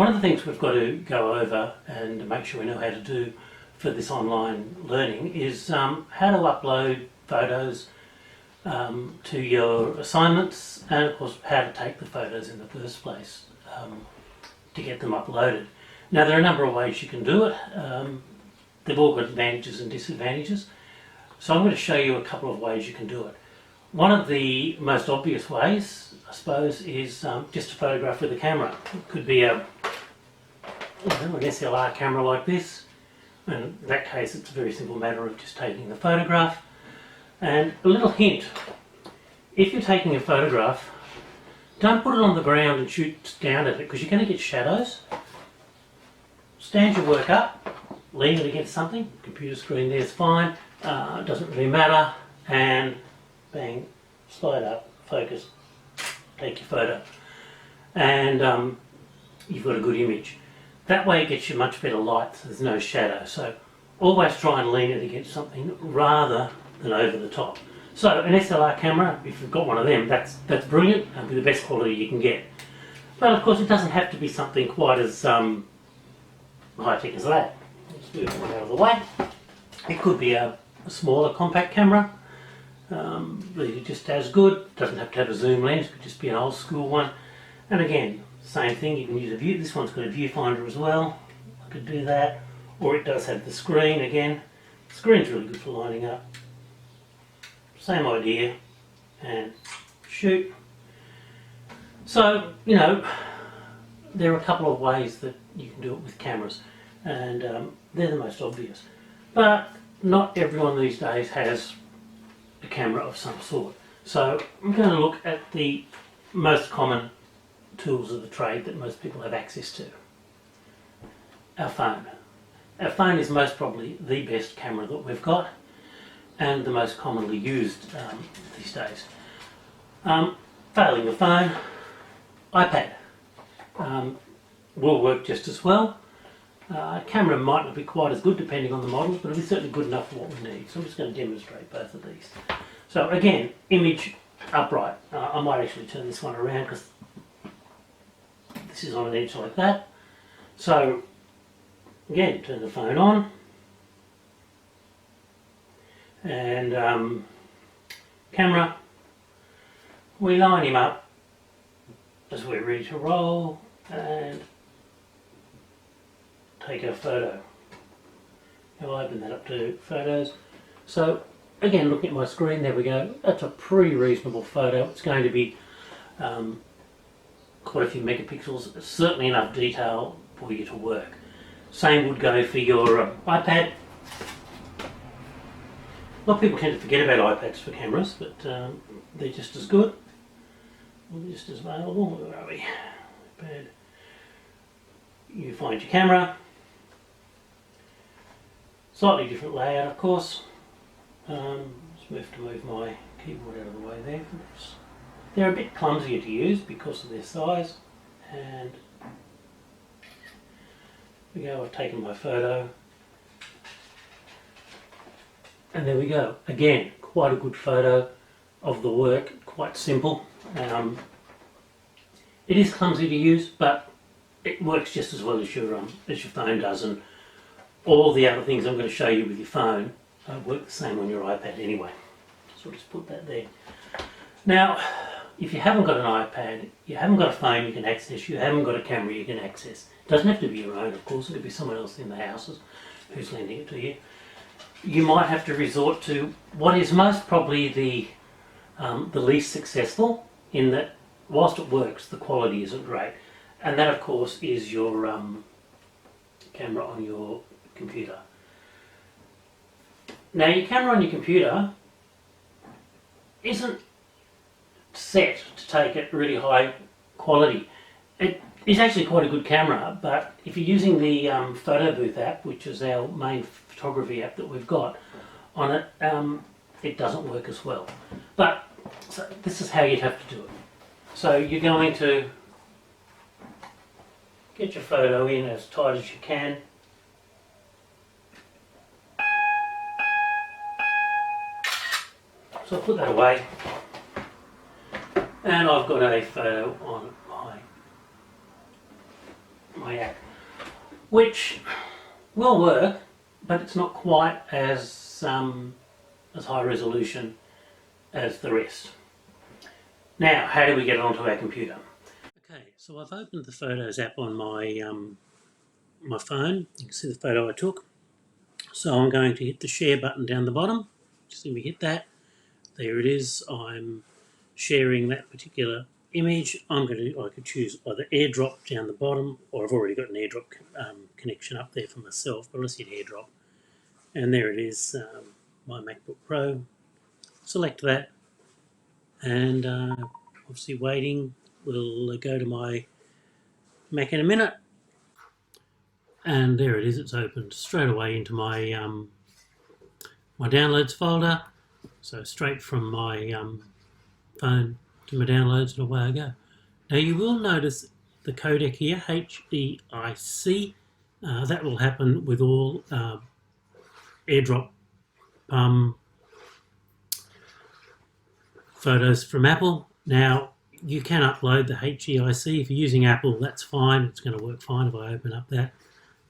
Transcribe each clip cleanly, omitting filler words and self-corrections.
One of the things we've got to go over and make sure we know how to do for this online learning is how to upload photos to your assignments, and of course how to take the photos in the first place to get them uploaded. Now there are a number of ways you can do it. They've all got advantages and disadvantages. So I'm going to show you a couple of ways you can do it. One of the most obvious ways, I suppose, is just a photograph with a camera. It could be an SLR camera like this. In that case it's a very simple matter of just taking the photograph. And a little hint, if you're taking a photograph, don't put it on the ground and shoot down at it because you're going to get shadows. Stand your work up, lean it against something, computer screen there's fine, it doesn't really matter, and bang, slide up, focus, take your photo, and you've got a good image. That way it gets you much better light, so there's no shadow. So always try and lean it against something rather than over the top. So an SLR camera, if you've got one of them, that's brilliant and be the best quality you can get. But of course it doesn't have to be something quite as high-tech as that. Let's move one out of the way. It could be a smaller compact camera, really just as good. Doesn't have to have a zoom lens, it could just be an old school one. And again, same thing, you can use a view. This one's got a viewfinder as well. I could do that. Or it does have the screen again. The screen's really good for lining up. Same idea, and shoot. So, you know, there are a couple of ways that you can do it with cameras, and they're the most obvious. But not everyone these days has a camera of some sort. So I'm going to look at the most common tools of the trade that most people have access to. Our phone. Our phone is most probably the best camera that we've got, and the most commonly used these days. Failing the phone, iPad will work just as well. Camera might not be quite as good depending on the models, but it'll be certainly good enough for what we need. So I'm just going to demonstrate both of these. So again, image upright. I might actually turn this one around because this is on an edge like that. So again, turn the phone on. And camera, we line him up as we're ready to roll and take our photo. I'll open that up to photos. So again, looking at my screen, there we go. That's a pretty reasonable photo. It's going to be quite a few megapixels, certainly enough detail for you to work. Same would go for your iPad. A lot of people tend to forget about iPads for cameras, but they're just as good. They're just as available. Where are we? iPad. You find your camera. Slightly different layout, of course. Let's move my keyboard out of the way there. They're a bit clumsier to use because of their size. And there we go, I've taken my photo. And there we go. Again, quite a good photo of the work, quite simple. It is clumsy to use, but it works just as well as your phone does, and all the other things I'm going to show you with your phone work the same on your iPad anyway. So I'll just put that there. Now, if you haven't got an iPad, you haven't got a phone you can access, you haven't got a camera you can access. It doesn't have to be your own, of course, it could be someone else in the house who's lending it to you. You might have to resort to what is most probably the least successful, in that whilst it works, the quality isn't great. And that, of course, is your camera on your computer. Now, your camera on your computer isn't set to take it really high quality. It is actually quite a good camera, but if you're using the Photo Booth app, which is our main photography app that we've got on it, it doesn't work as well. But so this is how you'd have to do it. So you're going to get your photo in as tight as you can. So I'll put that away. And I've got a photo on my my app, which will work, but it's not quite as high resolution as the rest. Now, how do we get it onto our computer? Okay, so I've opened the Photos app on my my phone. You can see the photo I took. So I'm going to hit the share button down the bottom. Just let me hit that. There it is. I'm sharing that particular image. I could choose either AirDrop down the bottom, or I've already got an AirDrop connection up there for myself, but let's hit AirDrop. And there it is, my MacBook Pro. Select that, and obviously waiting. We'll go to my Mac in a minute. And there it is, it's opened straight away into my my downloads folder. So straight from my phone to my downloads, and away I go. Now you will notice the codec here, HEIC. That will happen with all AirDrop photos from Apple. Now you can upload the HEIC. If you're using Apple, that's fine. It's going to work fine if I open up that.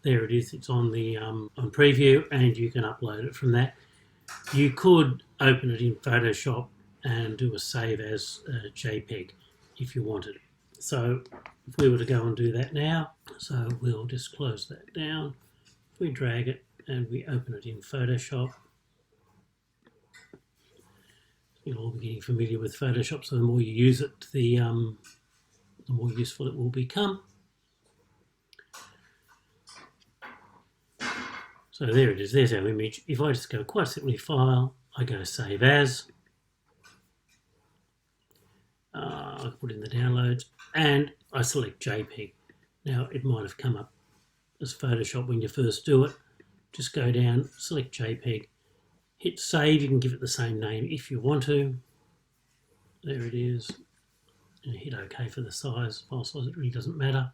There it is. It's on the on preview, and you can upload it from that. You could open it in Photoshop and do a save as JPEG if you wanted. So if we were to go and do that now, so we'll just close that down. If we drag it and we open it in Photoshop, you'll all be getting familiar with Photoshop, so the more you use it, the more useful it will become. So there it is, there's our image. If I just go quite simply File, I go Save As. I put in the downloads, and I select JPEG. Now it might have come up as Photoshop when you first do it. Just go down, select JPEG, hit Save. You can give it the same name if you want to. There it is. And hit OK for the size, file size, it really doesn't matter.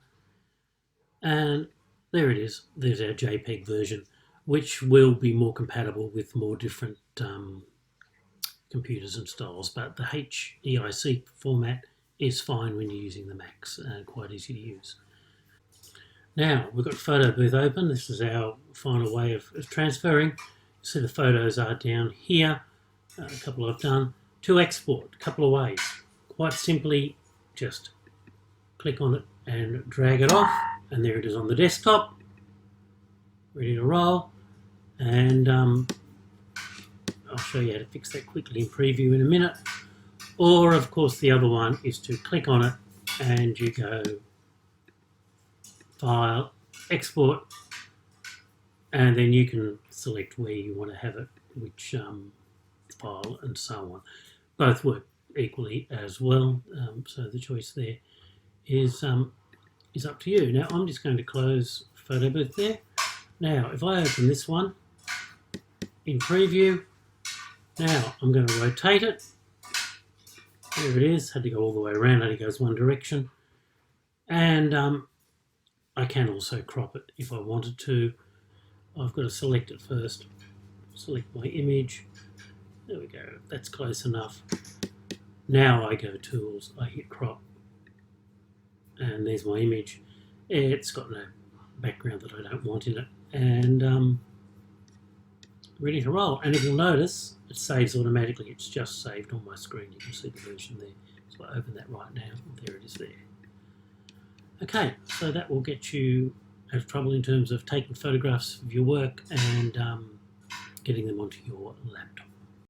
And there it is, there's our JPEG version, which will be more compatible with more different computers and styles, but the HEIC format is fine when you're using the Macs, and quite easy to use. Now we've got Photo Booth open. This is our final way of transferring. So the photos are down here, a couple I've done. To export, a couple of ways. Quite simply, just click on it and drag it off, and there it is on the desktop, ready to roll. And I'll show you how to fix that quickly in preview in a minute. Or of course the other one is to click on it and you go File, Export, and then you can select where you want to have it, which file, and so on. Both work equally as well, so the choice there is up to you. Now I'm just going to close Photo Booth there. Now if I open this one in preview, now I'm going to rotate it. There it is. Had to go all the way around, only goes one direction. And I can also crop it if I wanted to. I've got to select it first. Select my image. There we go. That's close enough. Now I go Tools, I hit Crop. And there's my image. It's got no background that I don't want in it. And ready to roll. And if you'll notice, it saves automatically. It's just saved on my screen. You can see the version there. So I open that right now. There it is there. Okay, so that will get you out of trouble in terms of taking photographs of your work and getting them onto your laptop.